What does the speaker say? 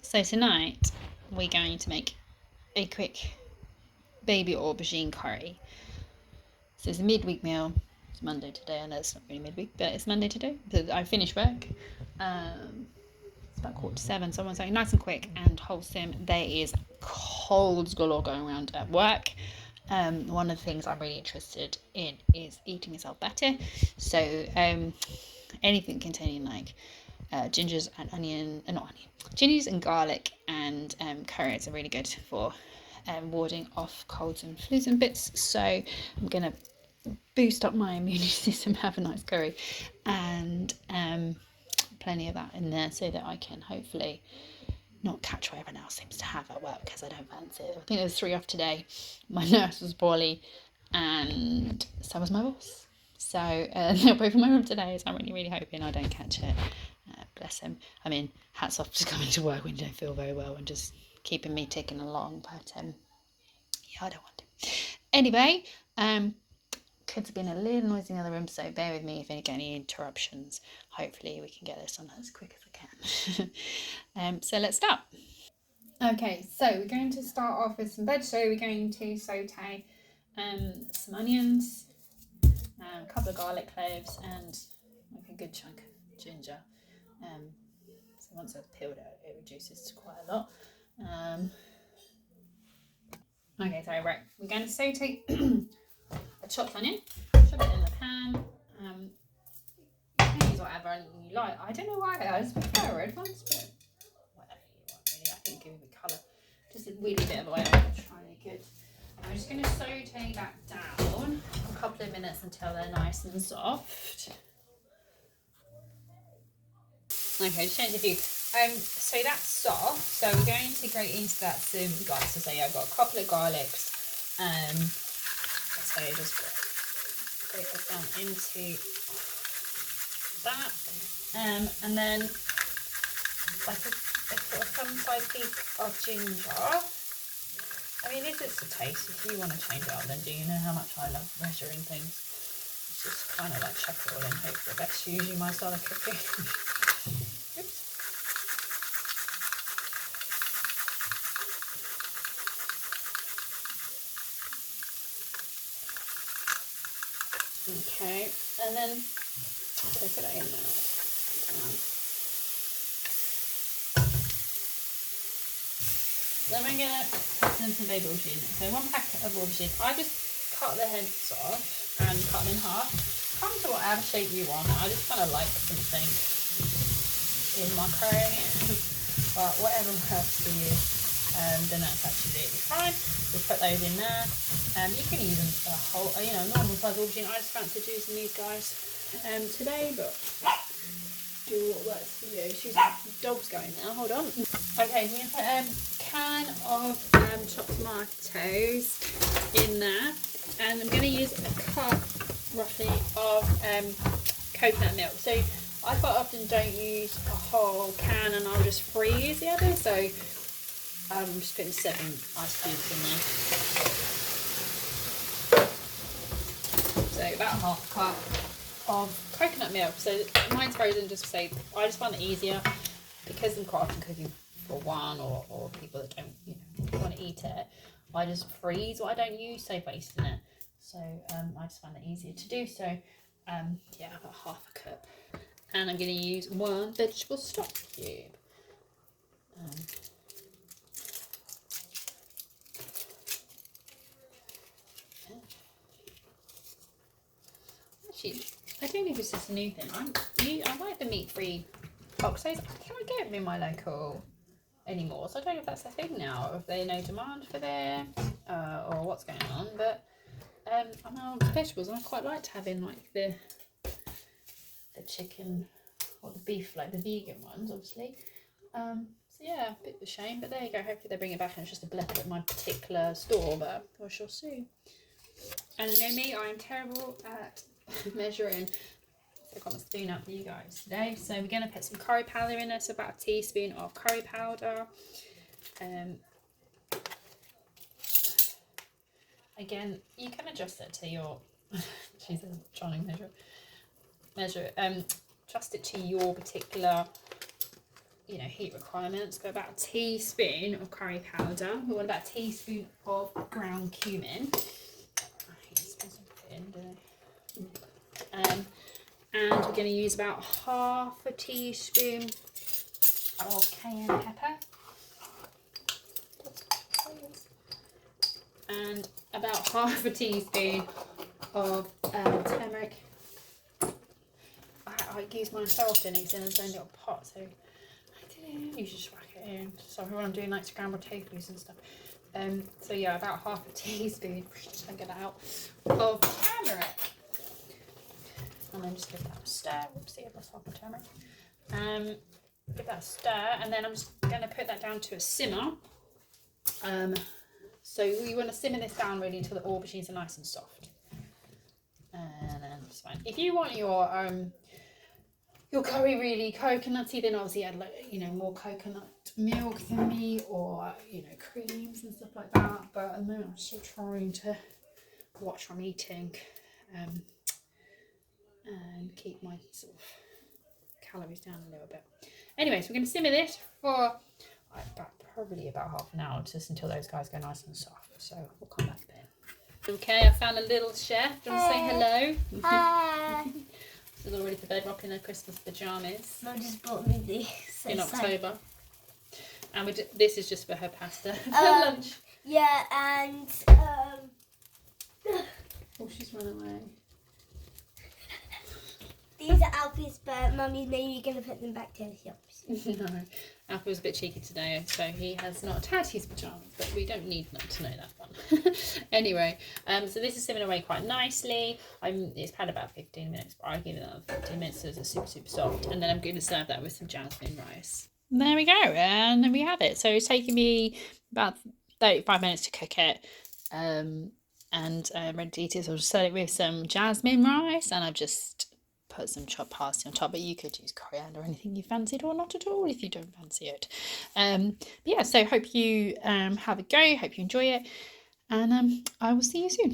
So tonight we're going to make a quick baby aubergine curry. So it's a midweek meal. It's Monday today. I know it's not really midweek, but it's Monday today. I finished work. It's about 6:45, so I want something nice and quick and wholesome. There is colds galore going around at work. One of the things I'm really interested in is eating myself better. So anything containing like gingers and gingers and garlic and curries are really good for warding off colds and flus and bits. So I'm gonna boost up my immune system, have a nice curry, and plenty of that in there so that I can hopefully not catch what everyone else seems to have at work, because I don't fancy it. I think there's 3 off today. My nurse was poorly and so was my boss. So they're both in my room today, so I'm really hoping I don't catch it. Bless him. I mean, hats off to coming to work when you don't feel very well and just keeping me ticking along. But yeah, I don't want to. Anyway, kids have been a little noisy in the other room, so bear with me if I get any interruptions. Hopefully we can get this on as quick as I can. So let's start. Okay, so we're going to start off with some veg. So we're going to saute some onions, a couple of garlic cloves, and like a good chunk of ginger. So once that's peeled out, it reduces quite a lot. Okay, so right, we're going to saute a chopped onion, shove it in the pan. You can use whatever onion you like. I don't know why, I just prefer red ones, but whatever you want really. I think give it colour. Just a wee bit of oil, it's really good. I'm just going to saute that down a couple of minutes until they're nice and soft. Okay, just change the view. So that's soft. So we're going to grate into that some garlic. So I've got a couple of garlics. So just grate that down into that. And then like a thumb-sized piece of ginger. I mean, this is the taste. If you want to change it up, then do. You know how much I love measuring things. It's just kind of like chuck it all in, hope for the best. Usually my style of cooking. Oops. Okay, and then take it in there. Then we're going to put in some baby aubergine. So 1 packet of aubergine. I just cut the heads off and cut them in half. Come to whatever shape you want. I just kind of like something in my curry. But whatever works for you, then that's absolutely fine. We'll put those in there. You can use a whole, normal size aubergine. I just fancied using these guys today, but do what works for you. She's dog's going now. Hold on. Okay, so we're going to put a can of chopped tomatoes in there, and I'm going to use a cup roughly of coconut milk. So I quite often don't use a whole can, and I'll just freeze the other. So I'm just putting 7 ice cubes in there. So about half a cup of coconut milk. So mine's frozen just to say, I just find it easier because I'm quite often cooking for one or people that don't want to eat it. I just freeze what I don't use, save wasting it. So I just find it easier to do. So yeah, about half a cup. And I'm going to use 1 vegetable stock cube. Actually, I don't know if it's just a new thing. I like the meat-free oxos. I can't get them in my local anymore, so I don't know if that's a thing now, or if there's no demand for them, or what's going on. But I'm on vegetables, and I quite like having like the chicken or the beef, like the vegan ones, obviously. So yeah, a bit of a shame, but there you go. Hopefully they bring it back, and it's just a blip at my particular store, but we shall see. And you know me, I am terrible at measuring. I've got my spoon out for you guys today. So we're going to put some curry powder in there, so about a teaspoon of curry powder. Again, you can adjust it to your, she's trying to measure it, adjust it to your particular heat requirements. Got about a teaspoon of curry powder. We want about a teaspoon of ground cumin. And we're going to use about half a teaspoon of cayenne pepper. And about half a teaspoon of turmeric. I use mine so often, it's in its own little pot, so you just whack it in. So when I'm doing like scrambled tofu's and stuff. So yeah, about half a teaspoon, just get that out, of turmeric. And then just give that a stir. Whoopsie, I've lost half the turmeric. Give that a stir, and then I'm just going to put that down to a simmer. So you want to simmer this down really until the aubergines are nice and soft. And then it's fine. If you want your curry really coconutty, then obviously add more coconut milk than me, or creams and stuff like that. But at the moment I'm still trying to watch what I'm eating, and keep my sort of calories down a little bit. Anyway, so we're going to simmer this for probably about half an hour, just until those guys go nice and soft. So we'll come back then. Okay, I found a little chef. Do you want to say hello? Hi. She's all ready for bed, rocking her Christmas pyjamas. Mum just bought me this. In October. And this is just for her pasta for lunch. Yeah, and Oh, she's run away. These are Alfie's, but Mummy's maybe going to put them back to the shops. No, Alfie was a bit cheeky today, so he has not attached his pyjamas, but we don't need them to know that one. Anyway, so this is simmering away quite nicely. It's had about 15 minutes, but I'll give it another 15 minutes so it's super, super soft. And then I'm going to serve that with some jasmine rice. There we go, and then we have it. So it's taken me about 35 minutes to cook it. And ready to eat it. So I'll just serve it with some jasmine rice, and I've just put some chopped parsley on top, but you could use coriander or anything you fancied, or not at all if you don't fancy it. But yeah, so hope you have a go, hope you enjoy it, and I will see you soon.